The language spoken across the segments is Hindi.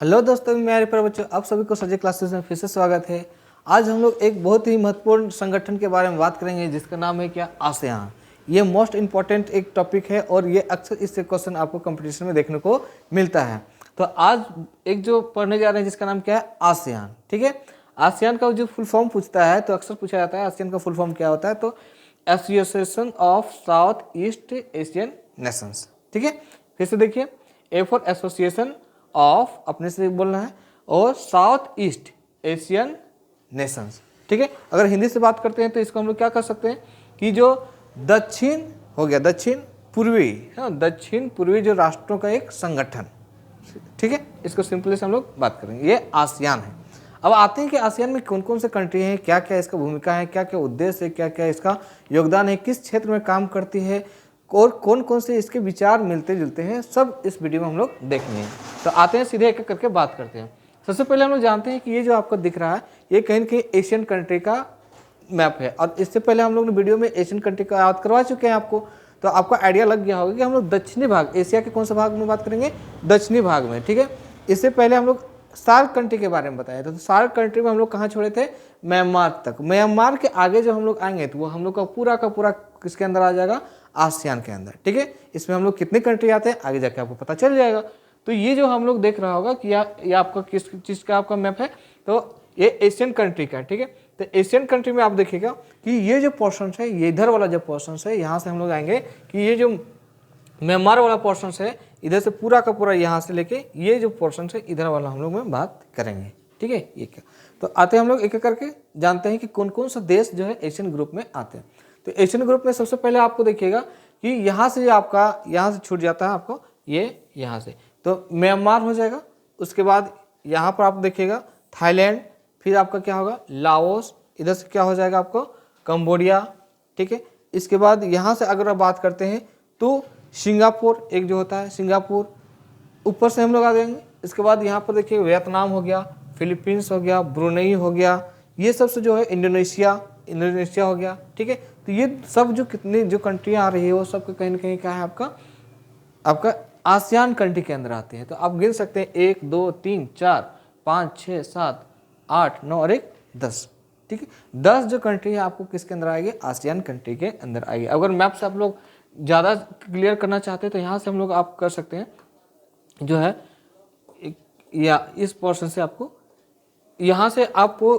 हेलो दोस्तों, मेरे प्यारे बच्चों, आप सभी को सजय क्लासेस में फिर से स्वागत है। आज हम लोग एक बहुत ही महत्वपूर्ण संगठन के बारे में बात करेंगे जिसका नाम है क्या, आसियान। ये मोस्ट इम्पॉर्टेंट एक टॉपिक है और ये अक्सर इससे क्वेश्चन आपको कंपटीशन में देखने को मिलता है। तो आज एक जो पढ़ने जा रहे हैं जिसका नाम क्या है, आसियान। ठीक है, आसियान का जो फुल फॉर्म पूछता है तो अक्सर पूछा जाता है आसियान का फुल फॉर्म क्या होता है, तो association of south east Asian Nations. ठीक है, फिर से देखिए, ए फॉर एसोसिएशन ऑफ, अपने से बोलना है, और साउथ ईस्ट एशियन नेशंस। ठीक है, अगर हिंदी से बात करते हैं तो इसको हम लोग क्या कर सकते हैं कि जो दक्षिण हो गया, दक्षिण पूर्वी, दक्षिण पूर्वी जो राष्ट्रों का एक संगठन। ठीक है, इसको सिंपली से हम लोग बात करेंगे, ये आसियान है। अब आते हैं कि आसियान में कौन कौन से कंट्री हैं, क्या क्या इसका भूमिका है, क्या क्या उद्देश्य है, क्या क्या इसका योगदान है, किस क्षेत्र में काम करती है और कौन कौन से इसके विचार मिलते जुलते हैं, सब इस वीडियो में हम लोग देखेंगे। तो आते हैं सीधे एक एक करके बात करते हैं। सबसे पहले हम लोग जानते हैं कि ये जो आपको दिख रहा है ये कहीं न कहीं एशियन कंट्री का मैप है, और इससे पहले हम लोग ने वीडियो में एशियन कंट्री का याद करवा चुके हैं आपको, तो आपको आइडिया लग गया होगा कि हम लोग दक्षिणी भाग, एशिया के कौन से भाग में बात करेंगे, दक्षिणी भाग में। ठीक है, इससे पहले हम लोग सार्क कंट्री के बारे में बताया था, तो सार्क कंट्री में हम लोग कहाँ छोड़े थे, म्यांमार तक। म्यांमार के आगे जब हम लोग आएंगे तो वो हम लोग का पूरा किसके अंदर आ जाएगा, आसियान के अंदर। ठीक है, इसमें हम लोग कितने कंट्री आते हैं आगे जाके आपको पता चल जाएगा। तो ये जो हम लोग देख रहा होगा कि ये आपका किस चीज़ का आपका मैप है, तो ये एशियन कंट्री का। ठीक है, तो एशियन कंट्री में आप देखिएगा कि ये जो पोर्शन है, ये इधर वाला जो पोर्शन है, यहाँ से हम लोग आएंगे कि ये जो म्यांमार वाला पोर्शन है, इधर से पूरा का पूरा यहाँ से लेके ये जो पोर्शन है इधर वाला हम लोग में बात करेंगे। ठीक है, ये क्या, तो आते हैं हम लोग एक एक करके जानते हैं कि कौन कौन सा देश जो है एशियन ग्रुप में आते हैं। तो एशियन ग्रुप में सबसे पहले आपको देखिएगा कि यहाँ से आपका यहाँ से छूट जाता है आपको ये यहाँ से, तो म्यांमार हो जाएगा। उसके बाद यहाँ पर आप देखिएगा थाईलैंड, फिर आपका क्या होगा लाओस, इधर से क्या हो जाएगा आपको कंबोडिया। ठीक है, इसके बाद यहाँ से अगर आप बात करते हैं तो सिंगापुर एक जो होता है, सिंगापुर ऊपर से हम लोग आ जाएंगे। इसके बाद यहाँ पर देखिए वियतनाम हो गया, फिलीपींस हो गया, ब्रुनेई हो गया, ये सब से जो है इंडोनेशिया हो गया। ठीक है, तो ये सब जो कितनी जो कंट्रियाँ आ रही है वो सब कहीं ना कहीं क्या है, आपका आसियान कंट्री के अंदर आते हैं। तो आप गिन सकते हैं 1 2 3 4 5 6 7 8 9 और 1 10। ठीक है, 10 जो कंट्री है आपको किसके अंदर आएगी, आसियान कंट्री के अंदर आएगी। अगर मैप से आप लोग ज़्यादा क्लियर करना चाहते हैं तो यहाँ से हम लोग आप कर सकते हैं, जो है या इस पोर्शन से आपको यहाँ से आपको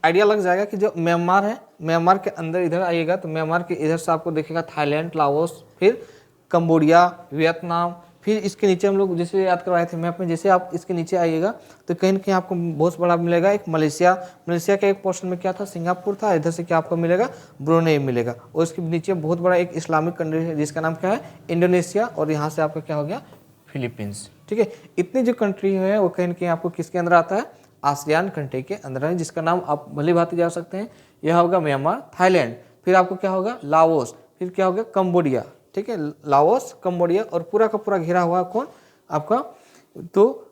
आइडिया लग जाएगा कि जो म्यांमार है, म्यांमार के अंदर इधर आइएगा तो म्यांमार के इधर से आपको देखेगा थाईलैंड, लाओस, फिर कंबोडिया, वियतनाम, फिर इसके नीचे हम लोग जैसे याद करवाए थे मैप में, जैसे आप इसके नीचे आइएगा तो कहीं ना कहीं आपको बहुत बड़ा मिलेगा एक मलेशिया का एक पोर्शन में क्या था, सिंगापुर था। इधर से क्या आपको मिलेगा, ब्रुनेई मिलेगा, और इसके नीचे बहुत बड़ा एक इस्लामिक कंट्री है जिसका नाम क्या है, इंडोनेशिया, और यहाँ से आपका क्या हो गया, फिलीपींस। ठीक है, इतनी जो कंट्री है वो कहीं ना कहीं आपको किसके अंदर आता है, आसियान कंट्री के अंदर है, जिसका नाम आप भली भांति जा सकते हैं। यह होगा म्यांमार, थाईलैंड, फिर आपको क्या होगा लाओस, फिर क्या होगा कंबोडिया। ठीक है, लाओस, कंबोडिया, और पूरा का पूरा घिरा हुआ कौन आपका, तो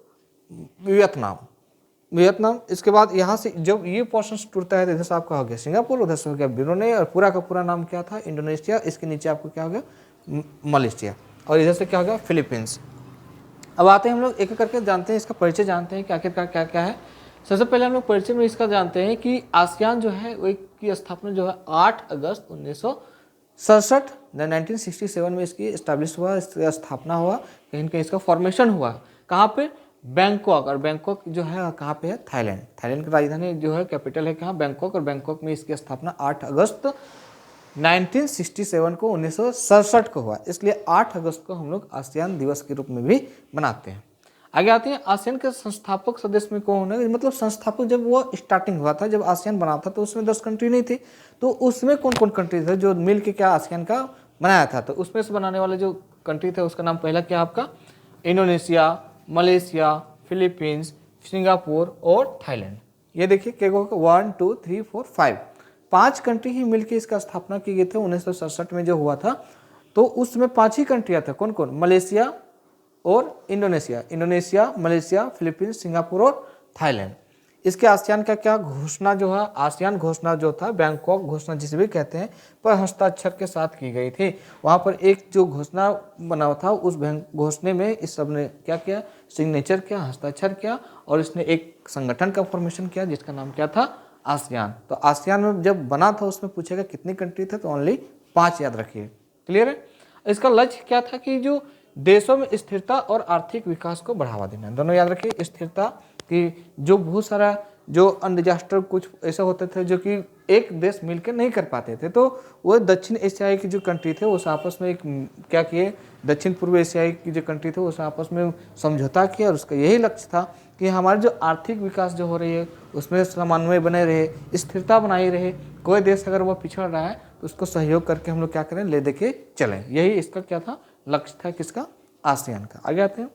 वियतनाम। इसके बाद यहाँ से जब ये पोर्शन टूटता है तो इधर से आपका हो गया सिंगापुर, उधर से हो गया ब्रुनेई, और पूरा का पूरा नाम क्या था, इंडोनेशिया। इसके नीचे आपको क्या हो गया, मलेशिया, और इधर से क्या हो गया, फिलीपींस। अब आते हैं हम लोग एक एक करके जानते हैं, इसका परिचय जानते हैं कि आखिरकार क्या क्या है। सबसे पहले हम लोग परिचय में इसका जानते हैं कि आसियान जो है वो की स्थापना जो है 8 अगस्त 1967 1967 में इसकी इस्टेब्लिश हुआ, इसकी स्थापना हुआ, कहीं ना कहीं इसका फॉर्मेशन हुआ। कहाँ पे, बैंकॉक, और बैंकॉक जो है कहाँ पे है, थाईलैंड की राजधानी जो है कैपिटल है कहाँ, बैंकॉक, और बैंकॉक में इसकी स्थापना 8 अगस्त 1967 को 1967 को हुआ, इसलिए 8 अगस्त को हम लोग आसियान दिवस के रूप में भी मनाते हैं। आगे आते हैं, आसियान के संस्थापक सदस्य में कौन है, मतलब संस्थापक जब वो स्टार्टिंग हुआ था, जब आसियान बना था तो उसमें 10 कंट्री नहीं थी, तो उसमें कौन कौन कंट्री थे जो मिल के क्या आसियान का बनाया था। तो उसमें से बनाने वाले जो कंट्री थे उसका नाम पहला क्या आपका, इंडोनेशिया, मलेशिया, फिलीपींस, सिंगापुर और थाईलैंड। ये देखिए क्या होगा, 1 2 3 4 5 5 कंट्री ही मिलकर इसका स्थापना की गई थी 1967 में जो हुआ था। तो उसमें 5 ही कंट्रियाँ थे, कौन कौन, मलेशिया और इंडोनेशिया, मलेशिया, फिलीपींस, सिंगापुर और थाईलैंड। इसके आसियान का क्या घोषणा जो है, आसियान घोषणा जो था, बैंकॉक घोषणा जिसे भी कहते हैं, पर हस्ताक्षर के साथ की गई थी। वहाँ पर एक जो घोषणा बना था, उस घोषणे में इस सब ने क्या किया, सिग्नेचर किया, हस्ताक्षर किया, और इसने एक संगठन का फॉर्मेशन किया जिसका नाम क्या था, आसियान। तो आसियान में जब बना था उसमें पूछेगा कितनी कंट्री थे, तो ओनली 5 याद रखिए। क्लियर है। इसका लक्ष्य क्या था कि जो देशों में स्थिरता और आर्थिक विकास को बढ़ावा देना। दोनों याद रखिए, स्थिरता कि जो बहुत सारा जो अनडिजास्टर कुछ ऐसे होते थे जो कि एक देश मिलकर नहीं कर पाते थे, तो वो दक्षिण एशियाई की जो कंट्री थे उस आपस में एक क्या किए, दक्षिण पूर्व एशियाई की जो कंट्री थे उस आपस में समझौता किया, और उसका यही लक्ष्य था कि हमारी जो आर्थिक विकास जो हो रही है उसमें समन्वय बने रहे, स्थिरता बनाई रहे। कोई देश अगर वह पिछड़ रहा है तो उसको सहयोग करके हम लोग क्या करें, ले दे के चलें। यही इसका क्या था, लक्ष्य था किसका, आसियान का। आगे आते हैं।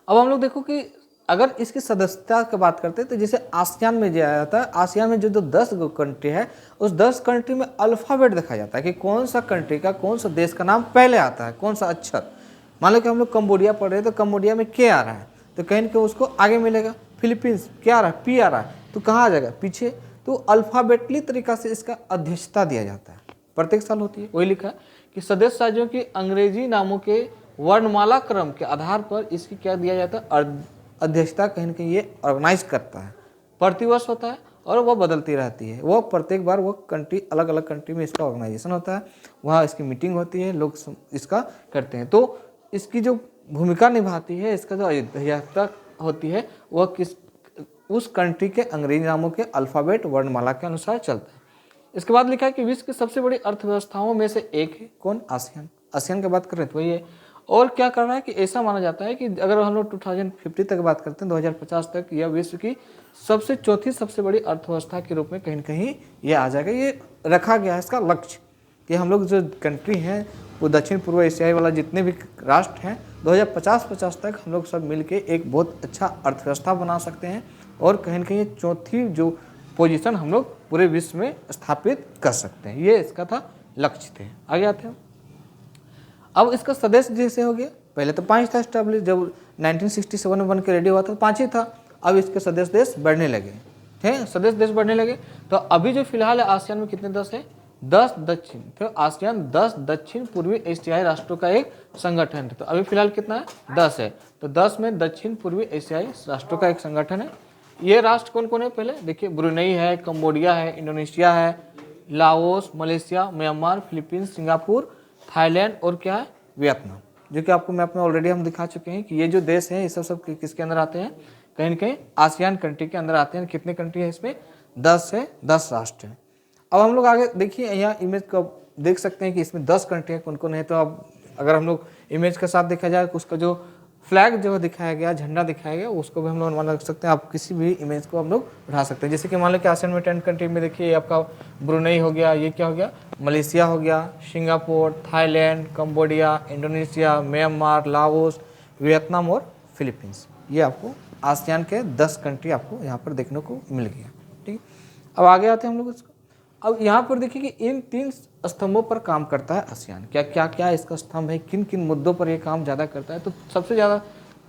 अब हम लोग देखो कि अगर इसकी सदस्यता की बात करते हैं तो जैसे आसियान में जो आया जाता है, आसियान में जो 10 कंट्री है, उस 10 कंट्री में अल्फ़ाबेट देखा जाता है कि कौन सा कंट्री का, कौन सा देश का नाम पहले आता है, कौन सा अक्षर। मान लो कि हम लोग कंबोडिया पढ़ रहे हैं तो कंबोडिया में के आ रहा है, तो कहीं ना उसको आगे मिलेगा। फिलीपींस क्या आ रहा है, पी आ रहा है, तो कहाँ आ जाएगा, पीछे। तो अल्फ़ाबेटली तरीका से इसका अध्यक्षता दिया जाता है, प्रत्येक साल होती है। वही लिखा है कि सदस्य राज्यों की अंग्रेजी नामों के वर्णमाला क्रम के आधार पर इसकी क्या दिया जाता है, अध्यक्षता कहीं ना कहीं ये ऑर्गेनाइज करता है। प्रतिवर्ष होता है और वह बदलती रहती है, वो प्रत्येक बार वो कंट्री, अलग अलग कंट्री में इसका ऑर्गेनाइजेशन होता है, वहाँ इसकी मीटिंग होती है, लोग इसका करते हैं। तो इसकी जो भूमिका निभाती है, इसका जो अध्यक्षता होती है, वह किस, उस कंट्री के अंग्रेजी नामों के अल्फ़ाबेट वर्णमाला के अनुसार चलता है। इसके बाद लिखा है कि विश्व की सबसे बड़ी अर्थव्यवस्थाओं में से एक है कौन, आसियान। आसियान की बात करें तो वही है। और क्या करना है कि ऐसा माना जाता है कि अगर हम लोग 2050 तक बात करते हैं, 2050 तक, यह विश्व की चौथी सबसे बड़ी अर्थव्यवस्था के रूप में कहीं ना कहीं ये आ जाएगा। ये रखा गया है इसका लक्ष्य कि हम लोग जो कंट्री हैं, वो दक्षिण पूर्व एशियाई वाला जितने भी राष्ट्र हैं, 2050 तक हम लोग सब मिलके एक बहुत अच्छा अर्थव्यवस्था बना सकते हैं, और कहीं ना कहीं चौथी जो पोजीशन हम लोग पूरे विश्व में स्थापित कर सकते हैं। ये इसका था लक्ष्य थे। आगे आते हैं। अब इसका सदस्य जैसे हो गया, पहले तो 5 था स्टैब्लिश, जब 1967 में बन के रेडी हुआ था 5 ही था। अब इसके सदस्य देश बढ़ने लगे, ठीक है, सदस्य देश बढ़ने लगे। तो अभी जो फिलहाल है आसियान में कितने देश है, 10 दक्षिण, तो आसियान 10 दक्षिण पूर्वी एशियाई राष्ट्रों का एक संगठन है। तो अभी फिलहाल कितना है, 10 है। तो 10 में दक्षिण पूर्वी एशियाई राष्ट्रों का एक संगठन है। ये राष्ट्र कौन कौन है, पहले देखिए, ब्रुनेई है, कंबोडिया है, इंडोनेशिया है, Laos, Malaysia, Myanmar, Philippines, Singapore, Thailand और क्या है, वियतनाम। जो कि आपको मैप में ऑलरेडी हम दिखा चुके हैं कि ये जो देश हैं ये सब किसके अंदर आते हैं, कहीं न कहीं आसियान कंट्री के अंदर आते हैं। कितने कंट्री है इसमें, 10 है, 10 राष्ट्र हैं। अब हम लोग आगे देखिए, यहाँ इमेज को देख सकते हैं कि इसमें 10 कंट्री है, कौन कौन है। तो अब अगर हम लोग इमेज के साथ देखा जाए, उसका जो फ्लैग जो दिखाया गया, झंडा दिखाया गया, उसको भी हम लोग अनुमान रख सकते हैं। आप किसी भी इमेज को हम लोग उठा सकते हैं। जैसे कि मान लो कि आसियान में 10 कंट्री में देखिए, आपका ब्रुनेई हो गया, ये क्या हो गया, मलेशिया हो गया, Singapore, Thailand, Cambodia, Indonesia, Myanmar, Laos, Vietnam और फिलीपींस। ये आपको आसियान के 10 कंट्री आपको यहाँ पर देखने को मिल गया। ठीक, अब आगे आते हैं हम लोग इसको। अब यहाँ पर देखिए कि इन 3 स्तंभों पर काम करता है आसियान। क्या इसका स्तंभ है, किन किन मुद्दों पर ये काम ज़्यादा करता है। तो सबसे ज़्यादा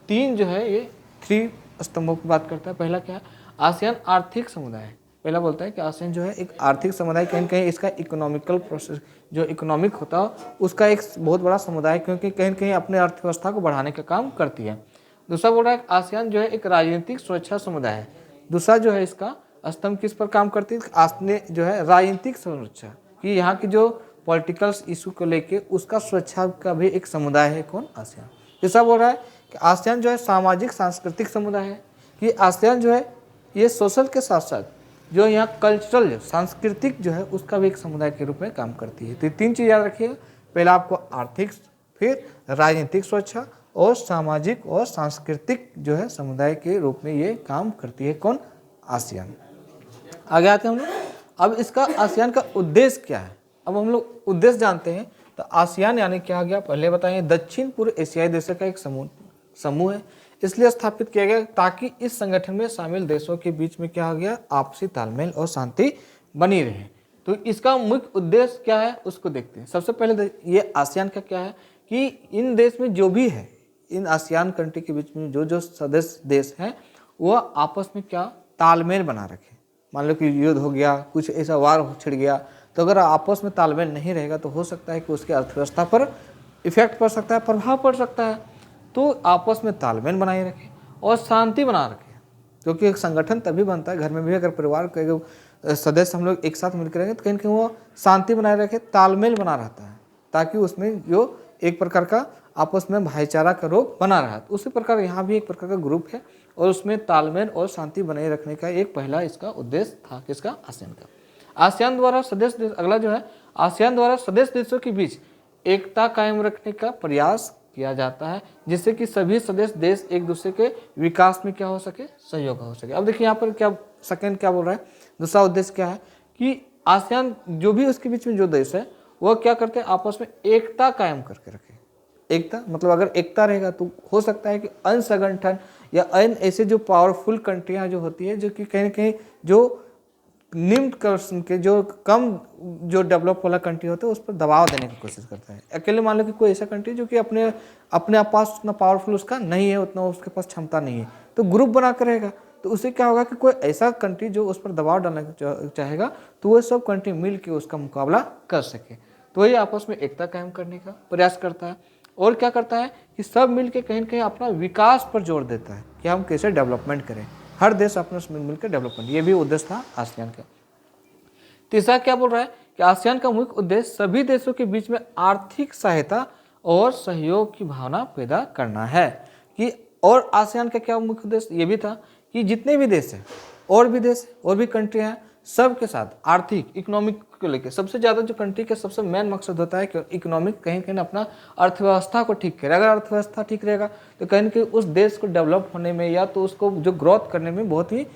3 जो है ये 3 स्तंभों की बात करता है। पहला क्या है, आसियान आर्थिक समुदाय है। पहला बोलता है कि आसियान जो है एक आर्थिक समुदाय, कहीं कहीं इसका इकोनॉमिकल प्रोसेस जो इकोनॉमिक होता है उसका एक बहुत बड़ा समुदाय, क्योंकि कहीं कहीं अपने अर्थव्यवस्था को बढ़ाने का काम करती है। दूसरा बोल रहा है आसियान जो है एक राजनीतिक सुरक्षा समुदाय है। दूसरा जो है इसका स्तंभ किस पर काम करती है, आसने जो है राजनीतिक सुरक्षा, कि यहाँ की जो पॉलिटिकल इशू को लेके उसका सुरक्षा का भी एक समुदाय है कौन, आसियान। तीसरा बोल रहा है कि आसियान जो है सामाजिक सांस्कृतिक समुदाय है, कि आसियान जो है ये सोशल के साथ साथ जो यहाँ कल्चरल सांस्कृतिक जो है उसका भी एक समुदाय के रूप में काम करती है। तो ये 3 चीज़ याद रखिएगा, पहला आपको आर्थिक, फिर राजनीतिक सुरक्षा और सामाजिक और सांस्कृतिक जो है समुदाय के रूप में ये काम करती है कौन, आसियान। आगे आते हैं हम लोग। अब इसका आसियान का उद्देश्य क्या है। अब हम लोग उद्देश्य जानते हैं। तो आसियान यानी क्या आ गया, पहले बताएं, दक्षिण पूर्व एशियाई देशों का एक समूह है। इसलिए स्थापित किया गया ताकि इस संगठन में शामिल देशों के बीच में क्या आ गया, आपसी तालमेल और शांति बनी रहे। तो इसका मुख्य उद्देश्य क्या है उसको देखते हैं। सबसे पहले ये आसियान का क्या है कि इन देश में जो भी है, इन आसियान कंट्री के बीच में जो जो सदस्य देश हैं वह आपस में क्या तालमेल बना रखे। मान लो कि युद्ध हो गया, कुछ ऐसा वार छिड़ गया, तो अगर आपस में तालमेल नहीं रहेगा तो हो सकता है कि उसकी अर्थव्यवस्था पर इफेक्ट पड़ सकता है, प्रभाव पड़ सकता है। तो आपस में तालमेल बनाए रखें और शांति बना रखें, क्योंकि एक संगठन तभी बनता है, घर में भी अगर परिवार के सदस्य हम लोग एक साथ मिलकर रहेंगे तो कहीं ना कहीं वो शांति बनाए रखे, तालमेल बना रहता है, ताकि उसमें जो एक प्रकार का आपस में भाईचारा का रूप बना रहा। तो उसी प्रकार यहाँ भी एक प्रकार का ग्रुप है और उसमें तालमेल और शांति बनाए रखने का एक पहला इसका उद्देश्य था, किसका, आसियान का। आसियान द्वारा सदस्य देश, अगला जो है, आसियान द्वारा सदस्य देशों के बीच एकता कायम रखने का प्रयास किया जाता है, जिससे कि सभी सदस्य देश एक दूसरे के विकास में क्या हो सके, सहयोग हो सके। अब देखिए यहाँ पर क्या सेकंड क्या बोल रहा है, दूसरा उद्देश्य क्या है कि आसियान जो भी उसके बीच में जो देश है वह क्या करते हैं, आपस में एकता कायम करके रखे। एकता मतलब अगर एकता रहेगा तो हो सकता है कि अन्य संगठन या अन्य ऐसे जो पावरफुल कंट्रियां जो होती है, जो कि कहीं ना कहीं जो निम्न किस्म के, जो कम जो डेवलप वाला कंट्री होता है, उस पर दबाव देने की कोशिश करता है। अकेले मान लो कि कोई ऐसा कंट्री जो कि अपने पास उतना पावरफुल उसका नहीं है, उतना उसके पास क्षमता नहीं है, तो ग्रुप बना कर रहेगा, तो उससे क्या होगा कि कोई ऐसा कंट्री जो उस पर दबाव डालना चाहेगा तो वो सब कंट्री मिल के उसका मुकाबला कर सके। तो वही आपस में एकता कायम करने का प्रयास करता है। और क्या करता है कि सब मिल के कहीं ना कहीं अपना विकास पर जोर देता है कि हम कैसे डेवलपमेंट करें, हर देश अपने मिल मिलकर डेवलपमेंट, ये भी उद्देश्य था आसियान का। तीसरा क्या बोल रहा है कि आसियान का मुख्य उद्देश्य सभी देशों के बीच में आर्थिक सहायता और सहयोग की भावना पैदा करना है। कि और आसियान का क्या मुख्य उद्देश्य ये भी था कि जितने भी देश हैं, और भी देश और भी कंट्री हैं, सबके साथ आर्थिक इकोनॉमिक को लेकर सबसे ज़्यादा जो कंट्री का सबसे मेन मकसद होता है कि इकोनॉमिक कहीं कहीं अपना अर्थव्यवस्था को ठीक करे। अगर अर्थव्यवस्था ठीक रहेगा तो कहीं ना कहीं उस देश को डेवलप होने में या तो उसको जो ग्रोथ करने में बहुत ही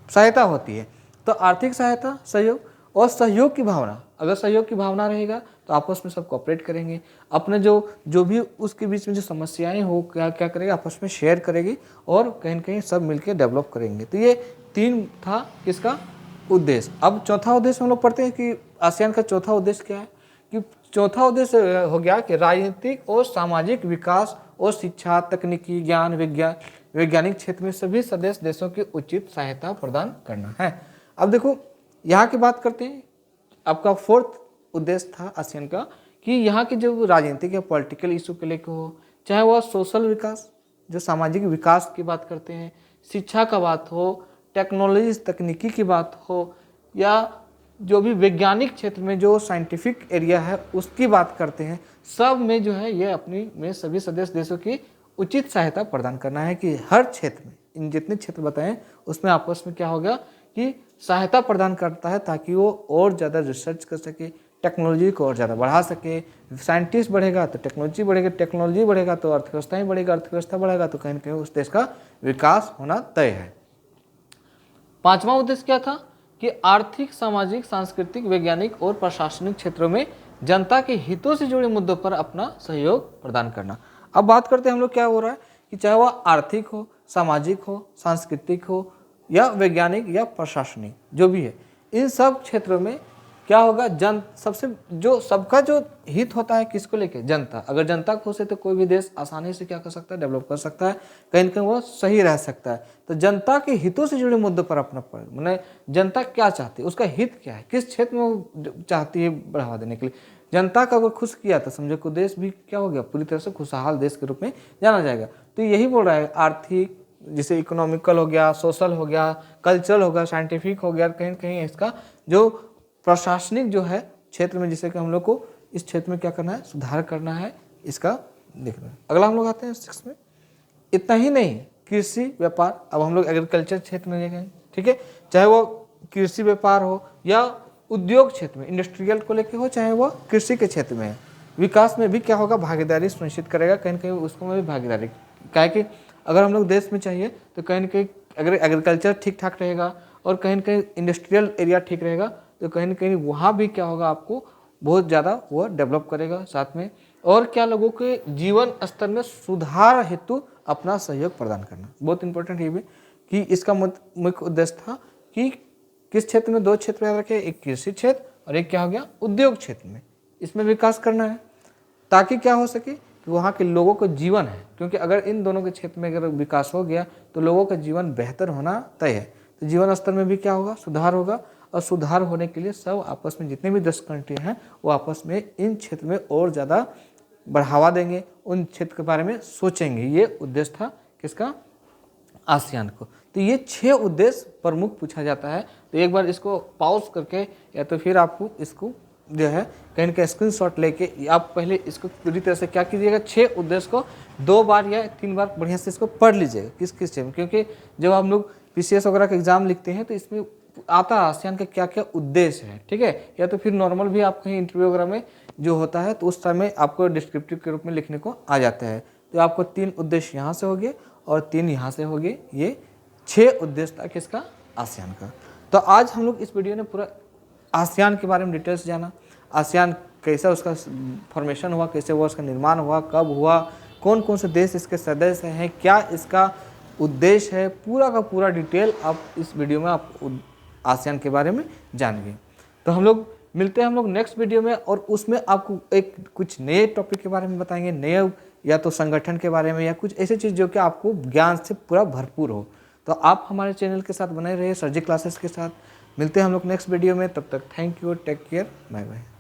सहायता होती है। तो आर्थिक सहायता, सहयोग और सहयोग की भावना, अगर सहयोग की भावना रहेगा तो आपस में सब कोऑपरेट करेंगे, अपने जो भी उसके बीच में जो समस्याएं हो क्या क्या करेगा, आपस में शेयर करेगी और कहीं ना कहीं सब मिलकर डेवलप करेंगे। तो ये तीन था किसका उद्देश्य। अब चौथा उद्देश्य हम लोग पढ़ते हैं कि आसियान का चौथा उद्देश्य क्या है। कि चौथा उद्देश्य हो गया कि राजनीतिक और सामाजिक विकास और शिक्षा, तकनीकी, ज्ञान, वैज्ञानिक क्षेत्र में सभी सदस्य देशों की उचित सहायता प्रदान करना है। अब देखो यहाँ की बात करते हैं, आपका फोर्थ उद्देश्य था आसियान का कि यहाँ के जो राजनीतिक या पॉलिटिकल इशू के लेकर हो, चाहे वह सोशल विकास, जो सामाजिक विकास की बात करते हैं, शिक्षा का बात हो, टेक्नोलॉजी तकनीकी की बात हो, या जो भी वैज्ञानिक क्षेत्र में जो साइंटिफिक एरिया है उसकी बात करते हैं, सब में जो है ये अपनी में सभी सदस्य देशों की उचित सहायता प्रदान करना है कि हर क्षेत्र में, इन जितने क्षेत्र बताएं उसमें आपस में क्या होगा कि सहायता प्रदान करता है, ताकि वो और ज़्यादा रिसर्च कर सके, टेक्नोलॉजी को और ज़्यादा बढ़ा सके। साइंटिस्ट बढ़ेगा तो टेक्नोलॉजी बढ़ेगा, टेक्नोलॉजी बढ़ेगा तो अर्थव्यवस्था ही बढ़ेगा, अर्थव्यवस्था बढ़ेगा तो कहीं ना कहीं उस देश का विकास होना तय है। पांचवा उद्देश्य क्या था कि आर्थिक, सामाजिक, सांस्कृतिक, वैज्ञानिक और प्रशासनिक क्षेत्रों में जनता के हितों से जुड़े मुद्दों पर अपना सहयोग प्रदान करना। अब बात करते हैं हम लोग क्या हो रहा है कि चाहे वह आर्थिक हो, सामाजिक हो, सांस्कृतिक हो या वैज्ञानिक या प्रशासनिक, जो भी है, इन सब क्षेत्रों में क्या होगा, सबसे जो सबका जो हित होता है किसको लेके, जनता। अगर जनता खुश है तो कोई भी देश आसानी से क्या कर सकता है, डेवलप कर सकता है, कहीं ना कहीं वो सही रह सकता है। तो जनता के हितों से जुड़े मुद्दों पर अपना मैंने जनता क्या चाहती है, उसका हित क्या है, किस क्षेत्र में वो चाहती है बढ़ावा देने के लिए। जनता का अगर खुश किया तो समझो कि देश भी क्या हो गया, पूरी तरह से खुशहाल देश के रूप में जाना जाएगा। तो यही बोल रहा है, आर्थिक जैसे इकोनॉमिकल हो गया, सोशल हो गया, कल्चरल हो गया, साइंटिफिक हो गया, कहीं कहीं इसका जो प्रशासनिक जो है क्षेत्र में, जिससे कि हम लोग को इस क्षेत्र में क्या करना है, सुधार करना है, इसका देखना है। अगला हम लोग आते हैं 6 में। इतना ही नहीं, कृषि व्यापार, अब हम लोग एग्रीकल्चर क्षेत्र में देखेंगे, ठीक है, चाहे वो कृषि व्यापार हो या उद्योग क्षेत्र में, इंडस्ट्रियल को लेकर हो, चाहे वो कृषि के क्षेत्र में है, विकास में भी क्या होगा, भागीदारी सुनिश्चित करेगा, कहीं ना कहीं उसको में भी भागीदारी। क्या है कि अगर हम लोग देश में चाहिए तो कहीं ना कहीं अगर एग्रीकल्चर ठीक ठाक रहेगा और कहीं ना कहीं इंडस्ट्रियल एरिया ठीक रहेगा तो कहीं ना कहीं वहाँ भी क्या होगा, आपको बहुत ज़्यादा वो डेवलप करेगा साथ में। और क्या, लोगों के जीवन स्तर में सुधार हेतु अपना सहयोग प्रदान करना, बहुत इंपॉर्टेंट ये भी कि इसका मुख्य उद्देश्य था कि किस क्षेत्र में, 2 क्षेत्र याद रखें, एक कृषि क्षेत्र और एक क्या हो गया, उद्योग क्षेत्र में, इसमें विकास करना है, ताकि क्या हो सके कि वहाँ के लोगों को जीवन है, क्योंकि अगर इन दोनों के क्षेत्र में अगर विकास हो गया तो लोगों का जीवन बेहतर होना तय है। तो जीवन स्तर में भी क्या होगा, सुधार होगा। और सुधार होने के लिए सब आपस में जितने भी 10 कंट्री हैं वो आपस में इन क्षेत्र में और ज़्यादा बढ़ावा देंगे, उन क्षेत्र के बारे में सोचेंगे। ये उद्देश्य था किसका, आसियान को। तो ये 6 उद्देश्य प्रमुख पूछा जाता है। तो एक बार इसको पॉज करके या तो फिर आपको इसको जो है कहीं ना कहीं स्क्रीनशॉट लेके आप पहले इसको पूरी तरह से क्या कीजिएगा, 6 उद्देश्य को 2 बार या 3 बार बढ़िया से इसको पढ़ लीजिएगा किस किस चीज़ में। क्योंकि जब हम लोग PCS वगैरह का एग्जाम लिखते हैं तो इसमें आता है आसियान का क्या क्या उद्देश्य है, ठीक है। या तो फिर नॉर्मल भी आप कहीं इंटरव्यू वगैरह में जो होता है तो उस समय आपको डिस्क्रिप्टिव के रूप में लिखने को आ जाता है। तो आपको 3 उद्देश्य यहाँ से हो गए और 3 यहाँ से हो गए। ये 6 उद्देश्य था किसका, आसियान का। तो आज हम लोग इस वीडियो में पूरा आसियान के बारे में डिटेल्स जाना, आसियान कैसा उसका फॉर्मेशन हुआ, कैसे हुआ, उसका निर्माण हुआ, कब हुआ, कौन कौन से देश इसके सदस्य हैं, क्या इसका उद्देश्य है, पूरा का पूरा डिटेल आप इस वीडियो में आप आसियान के बारे में जानेंगे। तो हम लोग मिलते हैं हम लोग नेक्स्ट वीडियो में, और उसमें आपको एक कुछ नए टॉपिक के बारे में बताएंगे, नए या तो संगठन के बारे में या कुछ ऐसी चीज़ जो कि आपको ज्ञान से पूरा भरपूर हो। तो आप हमारे चैनल के साथ बने रहिए, सर जी क्लासेस के साथ। मिलते हैं हम लोग नेक्स्ट वीडियो में, तब तक thank you, take care, bye bye.